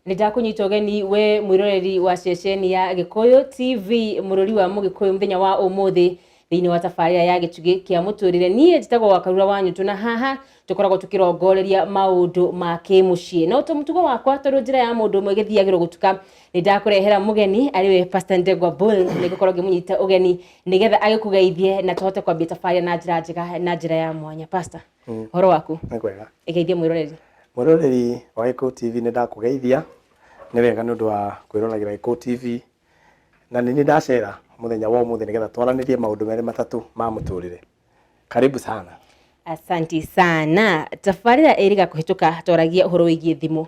Nĩndakunyita ũgeni we mwĩroreri wa ceceni ya Gĩkũyũ TV mũrori wa Mũgĩkũyũ mũthenya wa ũmũthĩ thĩinĩ wa tabarĩra ya gĩtugĩ kĩa mũtũrĩre. Niĩ njĩtagwo Wakarura wa Nyũtũ na haha tũkoragwo tũkĩrongoreria maũndũ ma kĩmũciĩ. Na mũtugo wakwa tondũ njĩra ya mũndũ ũmwe gĩthiagĩrwo gũtuka nĩndakũrehera mũgeni arĩwe Pastor Ndegwa Bull nĩgũkorwo ngĩmũnyita ũgeni nĩgetha agĩkũgeithie na tũhote kwambia tabarĩra na njĩra njega na njĩra ya mwanya. Pastor, horo waku? Nĩ kwega. Ĩgeithie mwĩroreri. Mwĩroreri wa Gĩkũyũ TV nĩndakũgeithia. Nĩ wega nĩ ũndũ wa kwĩroragĩra Gĩkũyũ TV. Na nĩ ndacera mũthenya wa ũmũthĩ nĩgetha twaranĩrie maũndũ merĩ matatũ ma mũtũrĩre. Karibu sana. Asanti sana. Tabarĩra ĩrĩ gakũhĩtũka twaragia ũhoro wĩgiĩ thimũ.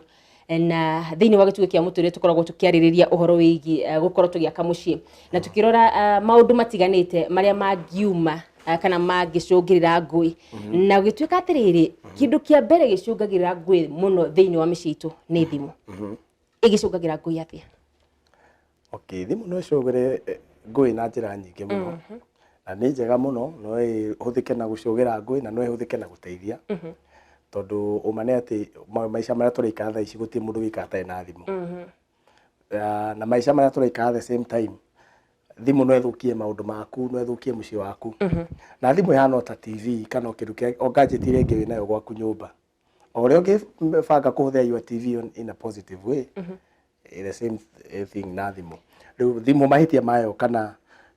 Na thĩinĩ wa gĩtugĩ kĩa mũtũrĩre tũkoragwo tũkĩarĩrĩria ũhoro wĩgiĩ gũkorwo tũgĩaka mũciĩ. Na tũkĩrora maũndũ matiganĩte marĩa mangiuma kana mangĩcũngĩrĩra ngũĩ. Na gũgĩtuĩka atĩrĩrĩ, kĩndũ kĩa mbere gĩcũngagĩrĩra ngũĩ mũno thĩinĩ wa mĩciĩ itũ nĩ thimũ. Ĩgĩcũngagĩra ngũĩ atĩa? Okay, thimũ no ĩcũngĩre ngũĩ na njĩra nyingĩ mũno. Na nĩ njega mũno, no ĩhũthĩke na gũcũngĩra ngũĩ na no ĩhũthĩke na gũteithia. Tondũ ũma nĩ atĩ maica marĩa tũraikara thaa ici gũtirĩ mũndũ wĩikara atarĩ na thimũ. Na maica marĩa tũraikara the same time, thimũ no ĩthũkie maũndũ maku, no ĩthũkie mũciĩ waku. Na thimũ ĩhana ta TV kana kĩndũ kĩa gadget iria ingĩ wĩnayo gwaku nyũmba. O ũrĩa ũngĩbanga kũhũthĩra your TV in a positive way, the same thing na thimũ. Rĩu thimũ mahĩtia mayo kana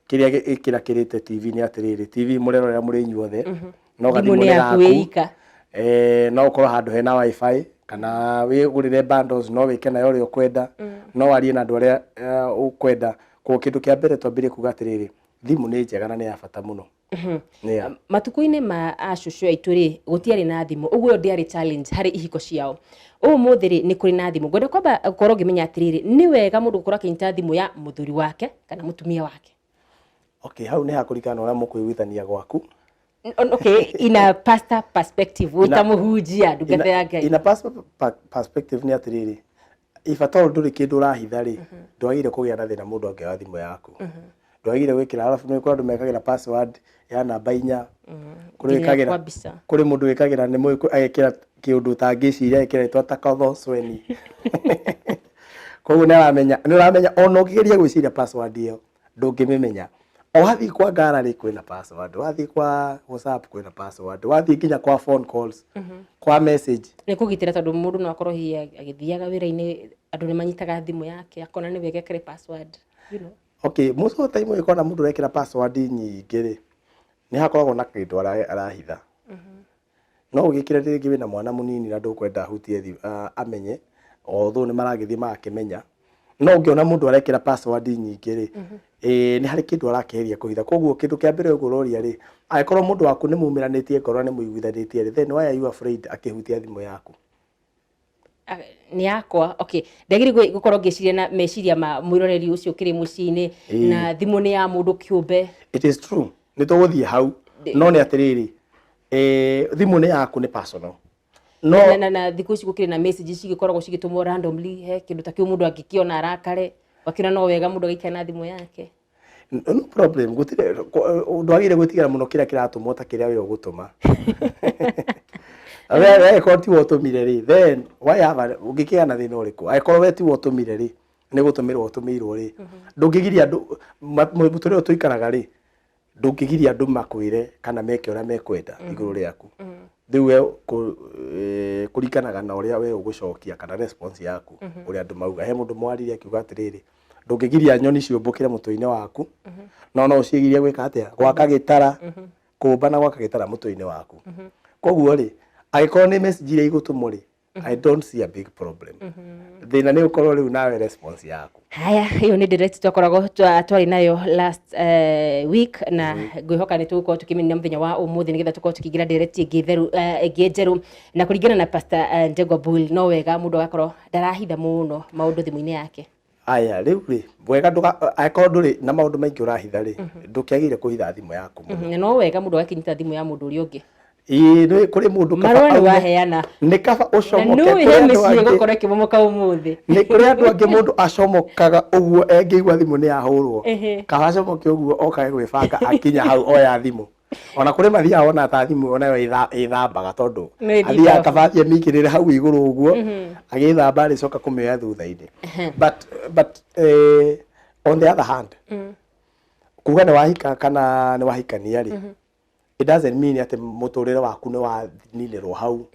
kĩrĩa kĩrakĩrĩte TV nĩ atĩrĩrĩ, TV mũrerorera mũrĩ inyuothe, no gathimũ nĩ gaku. No ũkorwo handũ hena wifi kana wĩgũrĩre bundles no wĩke nayo ũrĩa ũkwenda, no warie na andũ arĩa ũkwenda. Kwa kĩndũ kĩa mbere twambĩrĩrie kuuga atĩrĩrĩ, thimũ nĩ njega na nĩ ya bata mũno. Matukũ-inĩ ma acũcũ aitũ rĩ, gũtiarĩ na thimũ, ũguo ndĩarĩ challenge harĩ ihiko ciao. Ũmũthĩ rĩ nĩ kũrĩ na thimũ. Ngwenda kwamba gũkorwo ngĩmenya atĩrĩrĩ, nĩ wega mũndũ gũkorwo akĩnyita thimũ ya mũthuri wake kana mũtumia wake? Okay, hau nĩ hakũringana na ũrĩa mũkũiguithania gwaku. Okay, in a pastor perspective, ũtamũhunjia ndungata ya Ngai. In a pastor perspective nĩ atĩrĩrĩ, ibataro ndũrĩ kĩndũ ũrahitha rĩ, ndwagĩrĩire kũgĩa na thĩna mũndũ angĩoya thimũ yaku. Ndwagĩrĩire gwĩkĩra, alafu nĩ kũrĩ andũ mekagĩra password ya namba 4. Kũrĩ mũndũ wĩkagĩra nĩ mũĩ agekĩra kĩũndũ ũtangĩciria agekĩra rĩtwa ta Katho Sweni. Koguo nĩ ũramenya ona ũkĩgeria gwĩciria password ĩyo ndũngĩmĩmenya. O wathiĩ kwa gallery kwĩna password, wathiĩ kwa WhatsApp kwĩna password, wathiĩ nginya kwa phone calls, kwa message. Nĩ kũgitĩra tondũ mũndũ no akorwo agĩthiaga wĩra-inĩ andũ nĩ manyitaga thimũ yake akona nĩ wega ekĩre password, you know. Okay, most of the time ũgĩkora mũndũ arekĩra password nyingĩ rĩ, nĩ hakoragwo na kĩndũ arahitha. No ũgĩkĩre rĩngĩ wĩna mwana mũnini na ndũkwenda ahutie amenye, although nĩ maragĩthiĩ magakĩmenya. No ũngĩona mũndũ arekĩra password nyingĩ rĩ, nĩ harĩ kĩndũ arakĩgeria kũhitha. Koguo kĩndũ kĩa mbere ũgũroria rĩ, angĩkorwo mũndũ waku nĩ muumĩranĩtie ngoro nĩ mũiguithanĩtie rĩ, then why are you afraid akĩhutia thimũ yaku? Nĩ yakwa. Okay, ndagĩrĩirwo gũkorwo ngĩciria na meciria ma mwĩroreri ũcio kĩrĩ mũciĩ-inĩ na thimũ nĩ ya mũndũ kĩũmbe. It is true. Nĩ tũgũthiĩ hau. No nĩ atĩrĩrĩ, thimũ nĩ yaku, nĩ personal. No na thikũ ici gũkĩrĩ na messages cigĩkoragwo cigĩtũmwo randomly, he kĩndũ ta kĩu mũndũ angĩkĩona arakare, wakĩona no wega mũndũ agaikara na thimũ yake. No problem, ndwagĩrĩire gwĩtigĩra mũno kĩrĩa kĩratũmwo ta kĩrĩa we ũgũtũma. Angĩkorwo ti we ũtũmire rĩ, then ũngĩkĩgĩa na thĩna ũrĩkũ? Angĩkorwo we ti we ũtũmire rĩ, nĩ gũtũmĩrwo ũtũmĩirwo rĩ, ndũngĩgiria andũ, mũtũrĩre ũyũ tũikaraga rĩ, ndũngĩgiria andũ makwĩre kana meke ũrĩa mekwenda igũrũ rĩaku. Rĩu we kũringanaga na ũrĩa we ũgũcokia kana response yaku ũrĩa andũ mauga. He mũndũ mwaririe akiuga atĩrĩrĩ, ndũngĩgiria nyoni ciũmbũkĩre mũtwe-inĩ waku, no ũcigirie gwĩka atĩa? Gwaka gĩtara, kũmba na gwaka gĩtara mũtwe-inĩ waku. Koguo rĩ, angĩkorwo nĩ message iria igũtũmwo rĩ, I don't see a big problem. Thĩna nĩ ũkorwo rĩu nawe response yaku. Haya, hiyo nĩ direct twakoragwo twarĩ nayo last week na ngwĩhoka nĩ tũgũkorwo tũkĩmenya mũthenya wa ũmũthĩ nĩgetha tũkorwo tũkĩingĩra direct ĩngĩ njerũ. Na kũringana na Pastor Ndegwa Bull, no wega mũndũ agakorwo ndarahitha mũno maũndũ thimũ-inĩ yake. Aya, rĩu rĩ, wega angĩkorwo ndũrĩ na maũndũ maingĩ ũrahitha rĩ, ndũkĩagĩrĩire kũhitha thimũ yaku mũno. No wega mũndũ agakĩnyita thimũ ya mũndũ ũrĩa ũngĩ. Nĩ kũrĩ mũndũ marũa nĩ waheana. Nĩ kaba ũcomoke. Nĩ he mĩciĩ gũkorwo ĩkĩmomoka ũmũthĩ. Nĩ kũrĩ andũ angĩ mũndũ acomokaga ũguo engĩigua thimũ nĩ yahũrwo. Kaba acomoke ũguo okage gwĩbanga akinya hau oya thimũ. ona kuri mathia ona ta thimu ona yo ithambaga tondu Nĩ athia ndithabu. kabathia mikirire hau iguru uguo agithamba ri coka kumioya thutha-ini but on the other hand kuga ni wahika kana ni wahikania ri it doesn't mean ati muturire waku ni waninirwo hau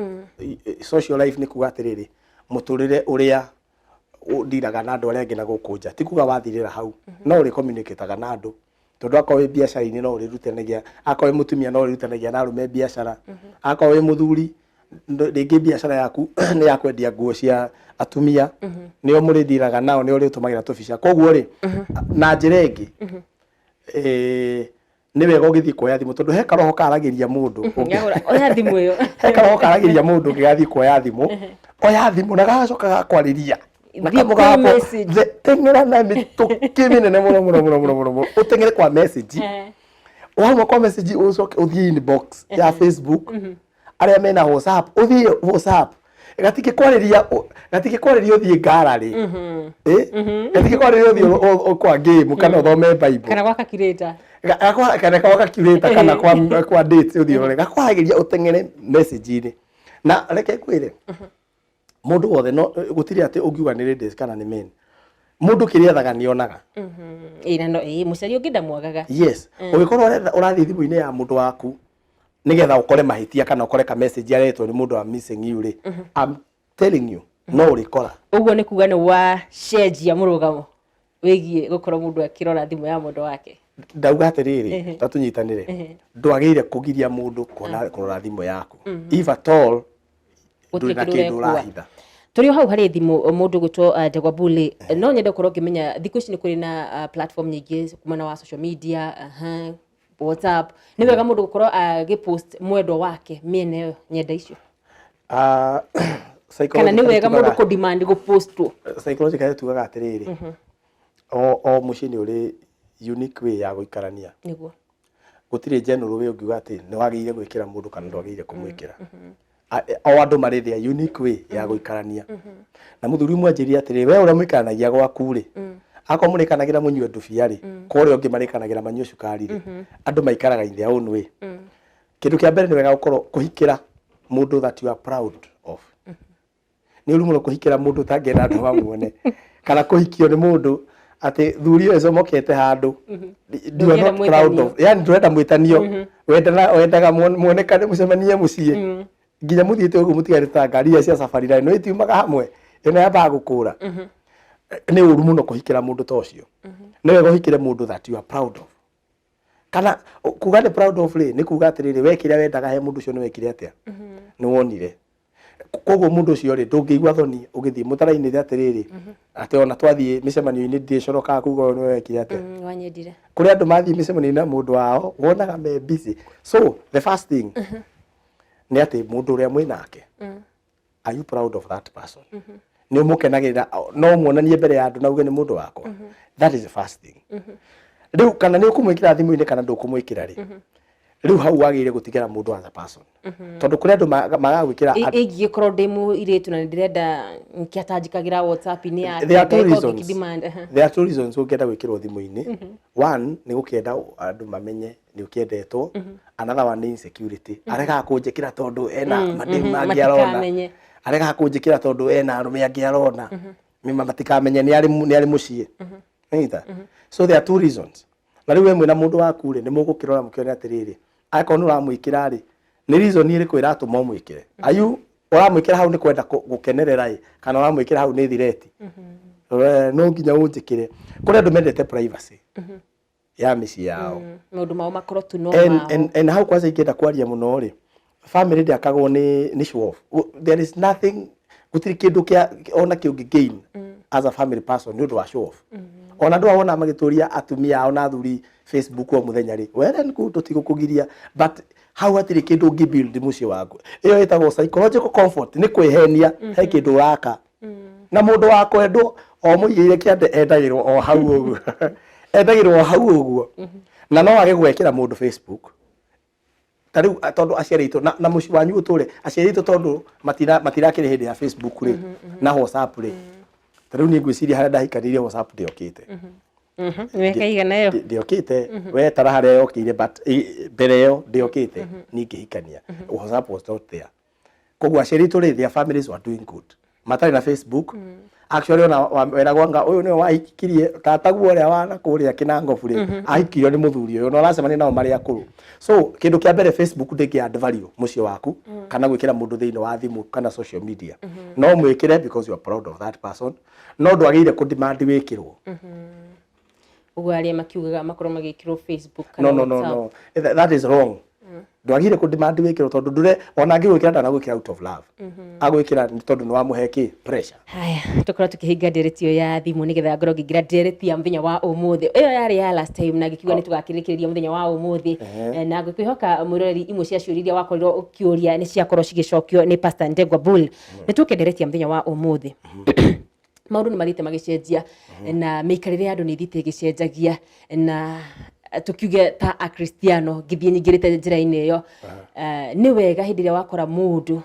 social life ni kuga atiriri muturire uria ndiraga na andu aria angi na guku nja ti kuga wathirira hau no uri communicateaga na andu tondu akorwo wi biacara-ini no urirutanagia akorwo wi mutumia no urirutanagia na arume biacara akorwo wi muthuri ringi biacara yaku ni ya kwendia nguo cia atumia nio murithiraga nao nio uritumagira tubica koguo ri na njira ingi ni wega ugithii kuoya thimu tondu he karoho karagiria mundu oya thimu iyo he karoho karagiria mundu ngigathii kuoya thimu oya thimu na gagacoka gakwariria teng'era na mituki minene muno uteng'ere kwa message wauma kwa message ucoke uthii inbox ya Facebook aria mena WhatsApp uthii WhatsApp gatikĩkwariria uthii gallery gatikĩkwariria uthii kwa game kana uthome Bible kana gwaka kireta kana gwaka kireta kana kwa date uthii urega kwaragiria uteng'ere message-ini na reke kwire mundu wothe no gutiri ati ungiuga ni ladies kana ni men mundu kiriethaga nionaga ina no mucari ungida mwagaga yes ugikorwo urathi thimu-ini ya mundu waku nigetha ukore mahitia kana ukore ka message aretwo ni mundu wa missing you ri I'm telling you no urikora uguo ni kuga ni wa cenjia murugamo wigie gukorwo mundu akirora thimu ya mundu wake ndauga atiriri tatunyitanire ndwagire kugiria mundu kurora thimu yaku if at all nduna kindu urahitha turi hau hari thimu mundu gwitwo Ndegwa Bully no nyende gukorwo ngimenya thiku ici ni kuri na platform nyingi kumana wa social media WhatsApp ni wega mundu gukorwo agipost mwendo wake miene yo nyenda icio kana ni wega mundu ku demand gupostwo psychological tugaga atiriri o mucini uri unique way ya guikarania niguo gutire general way ungiuga ati ni wagire gwikira mundu kana ndwagire kumwikira o andu mari their unique way ya guikarania na muthuri mwanjiria atiri we uria muikaranagia gwaku ri ako murikanagira munywe ndubia ri kore ungi marikanagira manywe cukari ri andu maikaraga in their own way kindu kia mbere ni wega gukorwo kuhikira mundu that you are proud of ni uri muno kuhikira mundu tangena andu bamuone kana kuhikio ni mundu ati thuri ucio mokete handu you are not proud of yani ndurenda mwitanio wendaga muonekane mucemanie mucie nginya muthiite uguo mutigarita ngari cia safari line no itiumaga hamwe ino yamba gukura ni uru muno kuhikira mundu ta ucio ni wega kuhikire mundu that you are proud of kana kuga ni proud of ri ni kuga atiriri wekire wendaga he mundu ucio ni wekire atia ni wonire koguo mundu ucio ri ndungigwa thoni ugithii mutara-ini ri atiriri ati ona twathie micemanio-ini ndicoroka kuga ni wekire atia wanyendire kuri andu mathie micemanio na mundu wao wonaga me busy so the first thing ni ati mundu uria mwinake are you proud of that person ni umukenagirira no muonanie mbere ya andu na uge ni mundu wako that is the first thing riu kana ni ukumwikira thimu-ini kana ndukumwikira ri riu hau wagire gutigera mundu as a person tondu kuri andu magagwikira ingikorwo ndimu iritu na ndirenda nkiatanjikagira WhatsApp-ini ya there are two reasons ungienda gwikirwo thimu-ini one ni gukienda andu mamenye ni ukiendetwo another one ni insecurity arega kunjikira tondu ena mademu mangi arona arega kunjikira tondu ena arume angi arona mima matikamenye ni ari mucie neitha so there are two reasons na riu we mwina mundu waku ri ni mugukirora mukiona atiriri akorwo nuramwikira ri ni reason iriku iratuma umwikire ayu uramwikira hau ni kwenda gukenerera kana uramwikira hau ni thireti no nginya unjikire kuri andu mendete privacy ya misi yao maundu mao makorwo tu no and hau kwanza ingenda kwaria muno ri family ndiakagwo ni show off there is nothing gutiri kindu kia ona kiungi gain as a family person ni undu wa show off ona ndu wona magituria atumia ao na thuri Facebook o muthenya ri were ni ku tutigukugiria but how atiri kindu ngi build muci waku iyo itagwo psychological comfort ni kwihenia he kindu waka na mundu wa kwendwo o muigire kiande endagirwo o hau uguo endagirwo hau uguo na no age gwekira mundu Facebook tariu tondu aciarito na muci wanyu uture aciarito tondu matirakire hindi ya Facebook ri na WhatsApp ri tariu ni ngwiciria haria ndahikanirie WhatsApp ndiokite Weka igana yo. Ndiokite we tara haria yokire but mbere yo ndiokite ningihikania WhatsApp was not there. Kogwa aciari turi their families were doing good. Matari na Facebook. Actually ona weragwanga uyu ni wahikirie tataguo ria wana kuria Kinangofu ri ahikirio ni muthuri uyu no racemania nao mari akuru. So kindu kia mbere Facebook ndiki add value mucie waku kana gwikira mundu thiini wa thimu kana social media. No mwikire because you are proud of that person. No ndwagire ku demand wikirwo. Ugo aria makiugaga makoro magikirwo Facebook kana no. That is wrong. Ndwagire ku demand wikirwo tondu ndure ona ngigwikira ndana gwikira out of love. Agwikira tondu no wamuheki pressure. Haya, tukora tukihinga nderetio ya thimu nigetha ngoro ngingira ndereti ya muthenya wa umuthi. Iyo yari ya last time na gikiuga ni tugakirikiria muthenya wa umuthi. Na ngikwihoka mwiroreri imwe cia ciuria wakorirwo ukiuria ni ciakorwo cigicokio ni Pastor Ndegwa Bull. Ni tukenderetia muthenya wa umuthi. Maundu ni marite magicenjia na miikarire ya andu ni thite gicenjagia na tukiuge ta a Cristiano githie nyingirite njira-ini iyo ni wega hindi ria wakora mundu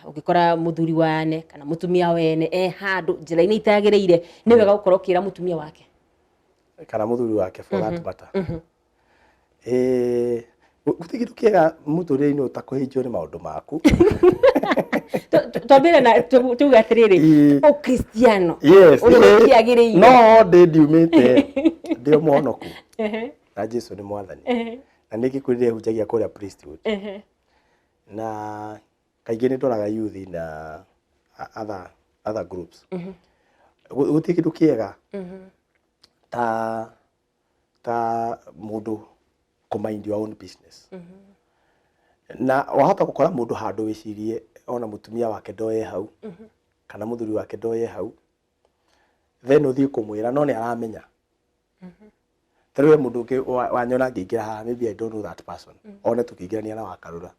ugikora muthuri wane kana mutumia wene handu njira-ini itagireire ni wega gukorwo kira mutumia wake kana muthuri wake for that matter. Gutigiru kiega muthuri-ini utakuhinjio ni maundu maku. Tobira na tuga atiriri o Cristiano uri kiagireire no ndiumite ndio muhonoku na Jesu ni mwathani na nigikurire hujagia kuria priesthood na kaingĩ nĩ ndoraga youth na other groups gũtirĩ kĩndũ kĩega ta mũndũ kũmind your own business na wahota gũkora mũndũ handũ wĩcirie ona mũtumia wake ndoye hau kana mũthuri wake ndoye hau then ũthiĩ kũmwĩra no nĩ aramenya tarĩwe mũndũ ũngĩ wanyona ngĩingĩra haha maybe I don't know that person one tũkĩingĩrania na wakarũra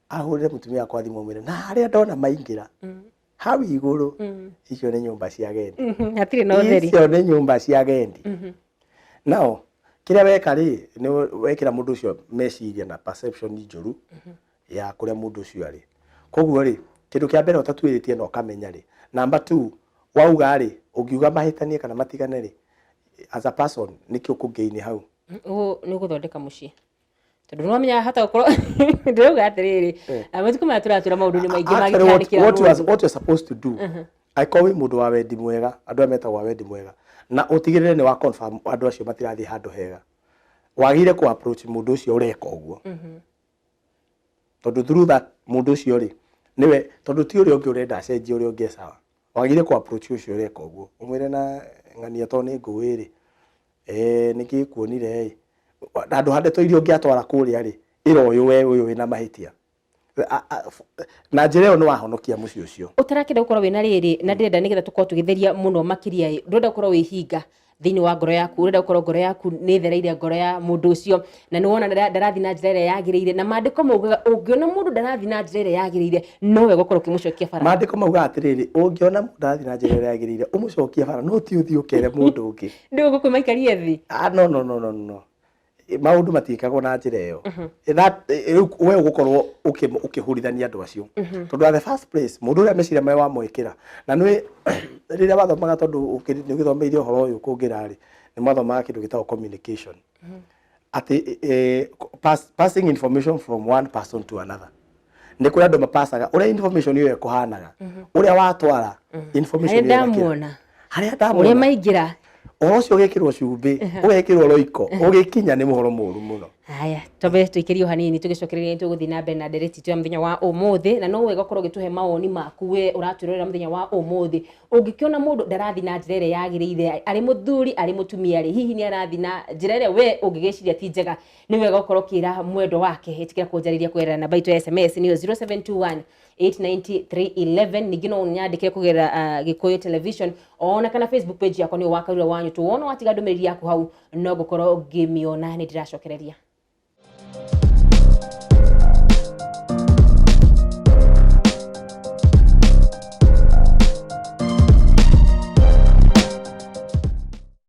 ahurire mutumia kwa thimo mwire na haria ndona maingira hau iguru icio ni nyumba cia gendi hatire no theri icio ni nyumba cia gendi nao kiria weka ri ni wekira mundu ucio meciria na perception njuru ya kuria mundu ucio ari koguo ri kindu kia mbere utatuiritie no kamenya ri number 2 wauga ri ungiuga mahitanie kana matigane ri as a person nikio kungeini hau ni guthondeka mucii tondu no menya hata gukorwo ndiruga atiriri amatuko maturatura maundu ni maingi magikandikira what you're supposed to do I call mundu wa wendi mwega andu ameta wa wendi mwega na utigirire ni wa confirm andu acio matirathi handu hega wagire ku approach mundu ucio ureka uguo tondu through that mundu ucio ri niwe tondu ti uri ungi urenda acenjie uri ungi sawa wagire ku approach ucio ureka uguo umwire na ngania to ni nguwiri niki kuonire andu hande to irio ngiatwara kuria ri iro uyu wina mahitia na njira no wahonokia mucio ucio utarakenda gukorwo wina riri na ndirenda nigetha tukorwo tugitheria muno makiria ndurenda gukorwo wihinga thiini wa ngoro yaku urenda gukorwo ngoro yaku ni thereire ngoro ya mundu ucio na ni wona ndarathi na njira ire yagiriire na mandiko maugaga ungiona mundu ndarathi na njira ire yagiriire no we gukorwo kimucokia bara mandiko maugaga atiriri ungiona mundu ndarathi na njira ire yagiriire umucokia bara no ti uthi ukere mundu ungi ndio gukumaikaria thi no maundu matiikagwo na njira iyo we ugukorwo ukihurithania andu acio tondu at the first place mundu uria meciria mai wa mwikira na nĩ riria wathomaga tondu ni githomeirie horo uyu kungira ri ni mathomaga kindu gitagwo communication ati passing information from one person to another ni kuria andu mapasaga uria information iyo ekuhanaga uria watwara information iyo haria ndamona uria maingira ocio gekirwo cumbi ugekirwo roiko ugikinya ni muhoro muru muno haya tobe tuikirio hanini tugicokereria tuguthi na mbere na ndereti tu ya muthenya wa umuthi na no wega korwo gituhe maoni maku we uraturorera muthenya wa umuthi ungikiona mundu ndarathi na njira ire yagiriire ari muthuri ari mutumia ari hihi ni arathi na njira ire we ungigiciria ti njega ni wega korwo kira mwendo wake itikira kunjariria kwera namba itu ya SMS ni 0721 89311 ningĩ no nyandike kugera Gikuyu Television ona kana Facebook page yakwa ni wakarura wanyu tu wona watiga ndũmĩrĩri yaku hau no gukorwo ngĩmiona nĩ ndĩracokereria